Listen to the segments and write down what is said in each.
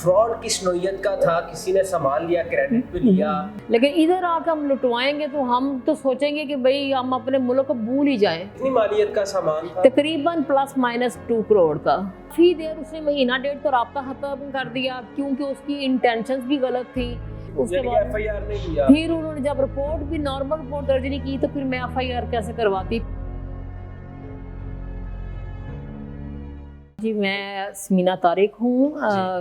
Fraud किस नौयत का था? किसी ने सामान लिया, क्रेडिट पे लिया? लेकिन इधर आके हम लुटवाएंगे तो हम तो सोचेंगे कि भाई हम अपने मुल्क को भूल ही जाएं। कितनी मालियत का सामान था? तकरीबन प्लस माइनस 2 करोड़ का। काफी देर उसने महीना डेढ़ तो राब्ता खत्म कर दिया क्योंकि उसकी इंटेंशंस भी गलत थी। उसके बाद FIR नहीं लिया। फिर उन्होंने जब रिपोर्ट भी नॉर्मल रिपोर्ट दर्ज नहीं की तो फिर मैं FIR कैसे करवाती। जी मैं स्मीना तारिक हूँ,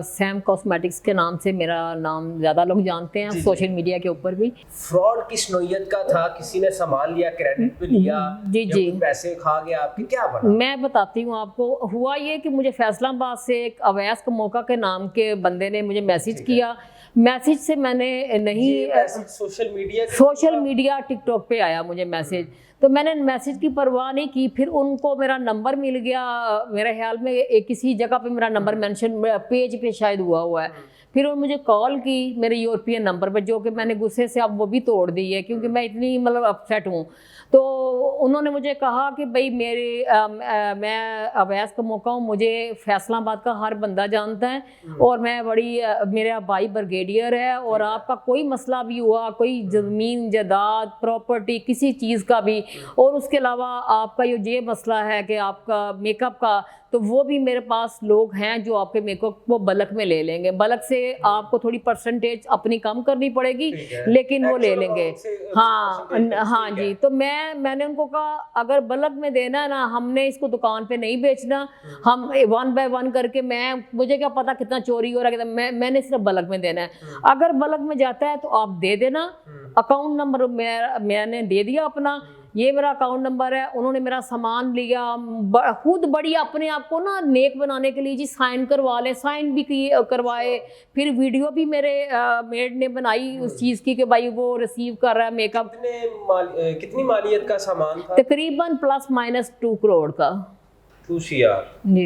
सैम कॉस्मेटिक्स के नाम से मेरा नाम ज़्यादा लोग जानते हैं सोशल मीडिया के ऊपर भी। फ्रॉड किस नौयत का था? किसी ने सामान लिया, क्रेडिट पे लिया? जी या जी कोई पैसे खा गया आपके, क्या बना? मैं बताती हूँ आपको। हुआ ये कि मुझे फैसलाबाद से एक अवैस कमोका के नाम के बंदे ने मुझे मैसेज किया। मैसेज से मैंने नहीं सोशल मीडिया टिकटॉक पे आया मुझे मैसेज, तो मैंने मैसेज की परवाह नहीं की। फिर उनको मेरा नंबर मिल गया, मेरे ख्याल में किसी जगह पे मेरा नंबर मेंशन पेज पे शायद हुआ है। फिर उन्होंने मुझे कॉल की मेरे यूरोपियन नंबर पर, जो कि मैंने गुस्से से अब वो भी तोड़ दी है क्योंकि मैं इतनी मतलब अपसेट हूँ। तो उन्होंने मुझे कहा कि भाई मैं अवैस का मौका हूँ, मुझे फैसलाबाद का हर बंदा जानता है और मैं मेरा भाई ब्रिगेडियर है और आपका कोई मसला भी हुआ, कोई ज़मीन जायदाद प्रॉपर्टी किसी चीज़ का भी, और उसके अलावा आपका ये मसला है कि आपका मेकअप का, तो वो भी मेरे पास लोग हैं जो आपके मेकअप को बल्क में ले लेंगे। बल्क से आपको थोड़ी परसेंटेज अपनी कम करनी पड़ेगी लेकिन वो ले लेंगे। हाँ जी। तो मैंने उनको कहा अगर बल्क में देना है ना, हमने इसको दुकान पे नहीं बेचना, हम 1 बाय 1 करके, मुझे क्या पता कितना चोरी हो रहा है, मैंने सिर्फ बल्क में देना है। अगर बल्क में जाता है तो आप दे देना। अकाउंट नंबर मैंने दे दिया अपना, ये मेरा अकाउंट नंबर है। उन्होंने मेरा सामान लिया, खुद बड़ी अपने आप को ना नेक बनाने के लिए जी साइन करवा ले, साइन भी करवाए। फिर वीडियो भी मेरे मेड ने बनाई उस चीज़ की कि भाई वो रिसीव कर रहा है मेकअप। कितनी मालियत का सामान था? तकरीबन प्लस माइनस 2 करोड़ का। 2 CR।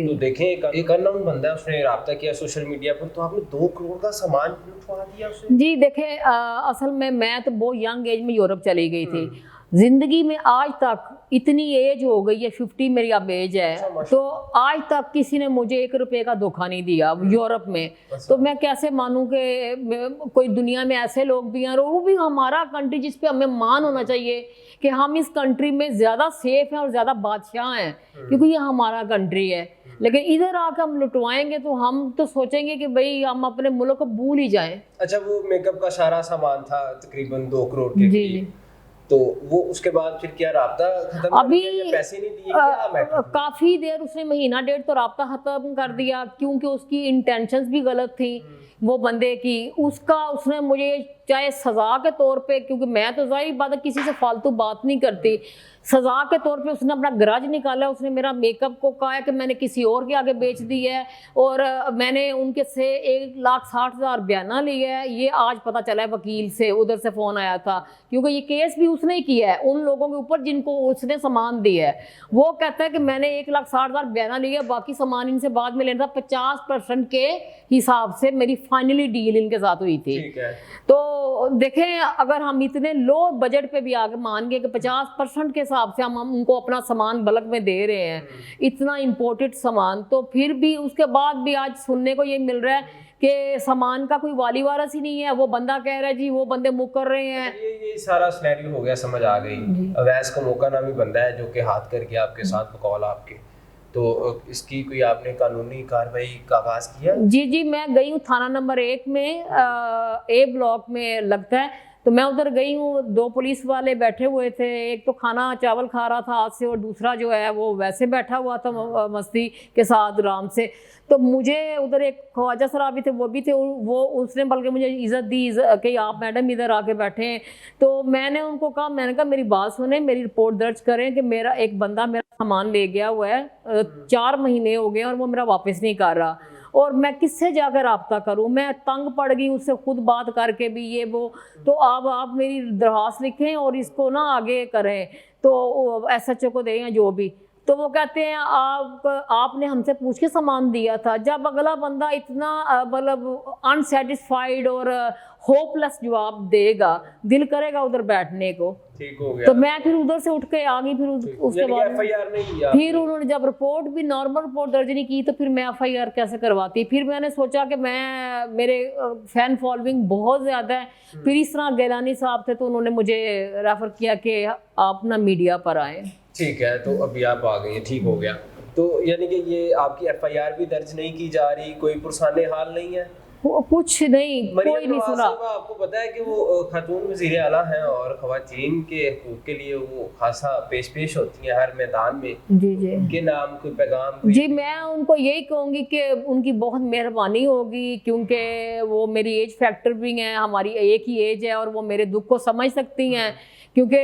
तो देखें एक अननोन बंदा है, उसने राब्ता किया सोशल मीडिया पर, तो आपने 2 करोड़ का सामान लुटवा दिया उसे। जी देखें, असल में मैं तो बहुत यंग एज में यूरोप चली गई थी। जिंदगी में आज तक इतनी एज हो गई है, 50 मेरी अब एज है, तो आज तक किसी ने मुझे 1 रुपए का धोखा नहीं दिया यूरोप में। तो मैं कैसे मानूं कि कोई दुनिया में ऐसे लोग भी हैं, और वो भी हमारा कंट्री जिस पे हमें मान होना चाहिए कि हम इस कंट्री में ज़्यादा सेफ हैं और ज़्यादा बादशाह हैं क्योंकि ये हमारा कंट्री है। लेकिन इधर आकर हम लुटवाएंगे तो हम तो सोचेंगे कि भाई हम अपने मुल्क को भूल ही जाएं। अच्छा, वो मेकअप का सारा सामान था तकरीबन 2 करोड़ के करीब, तो वो उसके बाद फिर क्या राब्ता खत्म अभी कर दिया, पैसे नहीं दिए क्या? काफ़ी देर उसने महीना डेढ़ तो राब्ता ख़त्म कर दिया क्योंकि उसकी इंटेंशंस भी गलत थी वो बंदे की। उसने मुझे चाहे सज़ा के तौर पे, क्योंकि मैं तो ज़ाहिर बात है किसी से फालतू बात नहीं करती, सज़ा के तौर पे उसने अपना गरज निकाला। उसने मेरा मेकअप को कहा है कि मैंने किसी और के आगे बेच दी है, और मैंने उनके से 1,60,000 बयाना लिया है। ये आज पता चला है, वकील से उधर से फ़ोन आया था, क्योंकि ये केस भी उसने ही किया है उन लोगों के ऊपर जिनको उसने सामान दिया है। वो कहता है कि मैंने 1,60,000 बयाना लिया, बाकी सामान इनसे बाद में लेना था। 50% के हिसाब से मेरी फाइनली डील इनके साथ हुई थी। तो देखें, अगर हम इतने लो बजट पे भी आगे मान गए कि 50% के हिसाब से हम उनको अपना सामान बल्क में दे रहे हैं, इतना इम्पोर्टेड सामान, तो फिर भी उसके बाद भी आज सुनने को ये मिल रहा है कि सामान का कोई वाली वारस ही नहीं है। वो बंदा कह रहा है जी वो बंदे मुकर रहे हैं। ये सारा सिनेरियो हो गया, समझ आ गई। अवैस का मौका नामी बंदा है जो कि हाथ करके आपके साथ बकौल आपके, तो इसकी कोई आपने कानूनी कार्रवाई का आगाज किया? जी मैं गई हूँ थाना नंबर 1 में, A ब्लॉक में लगता है, तो मैं उधर गई हूँ। 2 पुलिस वाले बैठे हुए थे, एक तो खाना चावल खा रहा था हाथ से और दूसरा जो है वो वैसे बैठा हुआ था मस्ती के साथ आराम से। तो मुझे उधर एक ख्वाजा सराबी थे, वो भी थे, वो उसने बल्कि मुझे इज़्ज़त दी कि आप मैडम इधर आके बैठे हैं। तो मैंने उनको कहा, मैंने कहा मेरी बात सुने, मेरी रिपोर्ट दर्ज करें कि मेरा एक बंदा मेरा सामान ले गया हुआ है, 4 महीने हो गए और वो मेरा वापस नहीं कर रहा, और मैं किससे जाकर रब्ता करूं? मैं तंग पड़ गई उससे खुद बात करके भी ये वो। तो अब आप मेरी दरख्वास्त लिखें और इसको ना आगे करें, तो SHO को दें या जो भी। तो वो कहते हैं आपने हमसे पूछ के सामान दिया था। जब अगला बंदा इतना मतलब अनसेटिस्फाइड और होपलेस जवाब देगा, दिल करेगा उधर बैठने को। ठीक हो गया। तो मैं फिर उधर से उठ के आ गई। फिर उसके बाद एफआईआर नहीं किया फिर उन्होंने जब रिपोर्ट भी नॉर्मल रिपोर्ट दर्ज नहीं की, तो फिर मैं एफआईआर कैसे करवाती। फिर मैंने सोचा कि मेरे फैन फॉलोइंग बहुत ज़्यादा है। फिर इस तरह गैलानी साहब थे, तो उन्होंने मुझे रेफर किया कि आप ना मीडिया पर आए। ठीक है, तो अभी आप आ गई, ठीक हो गया। तो यानी कि ये आपकी एफआईआर भी दर्ज नहीं की जा रही, कोई पुरसाने हाल नहीं है? कुछ नहीं, कोई नहीं सुना। आपको पता है कि वो खातून वज़ीर आला हैं और ख़वातीन के हकूक़ के लिए वो खासा पेश होती हैं हर मैदान में। जी जी, उनके नाम कोई पैगाम जी मैं उनको यही कहूँगी कि उनकी बहुत मेहरबानी होगी, क्योंकि वो मेरी एज फैक्टर भी हैं, हमारी एक ही एज है और वो मेरे दुख को समझ सकती हैं। क्योंकि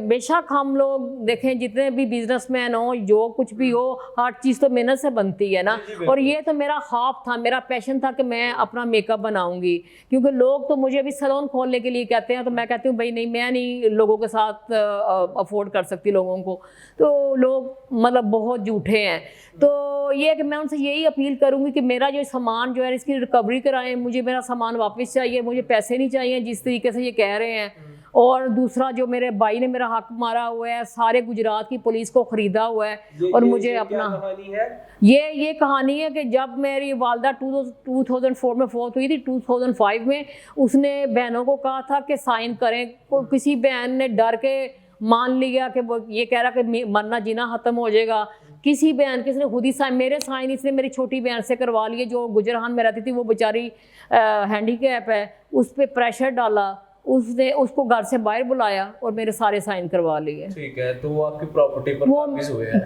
बेशक हम लोग देखें, जितने भी बिजनेसमैन हो, जो कुछ भी हो, हर चीज़ तो मेहनत से बनती है ना। और ये तो मेरा ख्वाब था, मेरा पैशन था कि मैं अपना मेकअप बनाऊंगी। क्योंकि लोग तो मुझे अभी सैलून खोलने के लिए कहते हैं, तो मैं कहती हूँ भाई नहीं, मैं नहीं लोगों के साथ अफोर्ड कर सकती लोगों को। तो लोग मतलब बहुत झूठे हैं। तो ये कि मैं उनसे यही अपील करूँगी कि मेरा जो सामान जो है इसकी रिकवरी कराएं, मुझे मेरा सामान वापस चाहिए, मुझे पैसे नहीं चाहिए जिस तरीके से ये कह रहे हैं। और दूसरा, जो मेरे भाई ने मेरा हक मारा हुआ है, सारे गुजरात की पुलिस को खरीदा हुआ है और मुझे अपना कहानी है? ये कहानी है कि जब मेरी वालदा 2004 में फौत हुई थी, 2005 में उसने बहनों को कहा था कि साइन करें। किसी बहन ने डर के मान लिया कि वो ये कह रहा कि मरना जीना ख़त्म हो जाएगा। किसी ने खुद ही मेरे साइन इसने मेरी छोटी बहन से करवा लिए, जो गुजरान में रहती थी। वो बेचारी हैंडीकैप है, उस पर प्रेशर डाला, उसने उसको घर से बाहर बुलाया और मेरे सारे साइन करवा लिए। ठीक है, तो वो आपकी प्रॉपर्टी पर काबिज हुए हैं?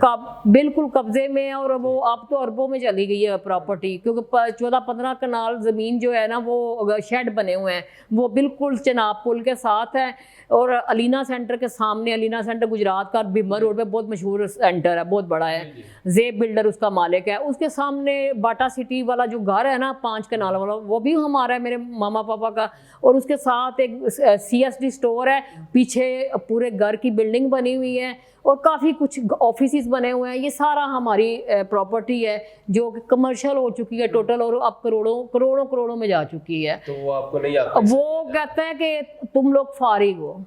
बिल्कुल कब्जे में है। और वो अब तो अरबों में चली गई है प्रॉपर्टी, क्योंकि 14-15 कनाल ज़मीन जो है ना, वो शेड बने हुए हैं। वो बिल्कुल चनाब पुल के साथ है और अलीना सेंटर के सामने। अलीना सेंटर गुजरात का बिमर रोड पे बहुत मशहूर सेंटर है, बहुत बड़ा है। जेब बिल्डर उसका मालिक है। उसके सामने बाटा सिटी वाला जो घर है ना, 5 कनाल वाला, वो भी हमारा है, मेरे मामा पापा का। और उसके साथ एक CSD स्टोर है, पीछे पूरे घर की बिल्डिंग बनी हुई है और काफ़ी कुछ ऑफिस बने हुए हैं। ये सारा हमारी प्रॉपर्टी है, जो कि कमर्शियल हो चुकी है टोटल, और अब करोड़ों में जा चुकी है। तो वो आपको नहीं आता? वो कहता है कि तुम लोग फारिग हो।